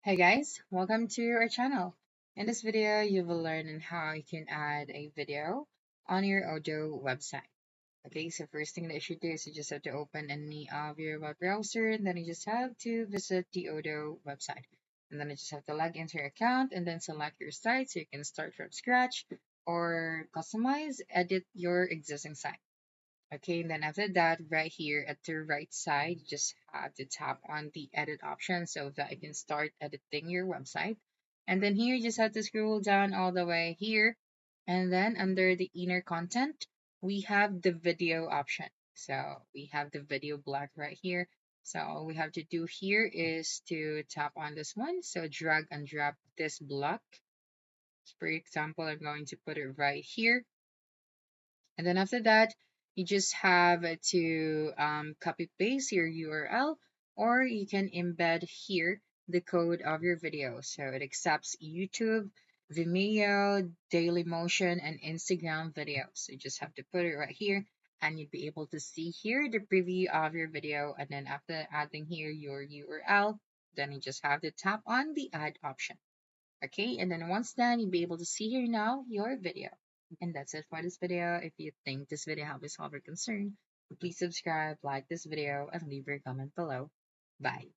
Hey guys, welcome to our channel. In this video, you will learn on how you can add a video on your Odoo website. Okay, so first thing that you should do is you just have to open any of your web browser, and then you just have to visit the Odoo website. And then you just have to log into your account and then select your site so you can start from scratch or customize, edit your existing site. Okay, and then after that, right here at the right side, you just have to tap on the edit option so that you can start editing your website. And then here, you just have to scroll down all the way here. And then under the inner content, we have the video option. So we have the video block right here. So all we have to do here is to tap on this one. So drag and drop this block. For example, I'm going to put it right here. And then after that, you just have to copy paste your URL, or you can embed here the code of your video. So it accepts YouTube, Vimeo, Dailymotion, and Instagram videos. So you just have to put it right here, and you'd be able to see here the preview of your video. And then after adding here your URL, then you just have to tap on the add option. Okay, and then once done, you'll be able to see here now your video. And that's it for this video. If you think this video helped you solve your concern, please subscribe, like this video, and leave your comment below. Bye.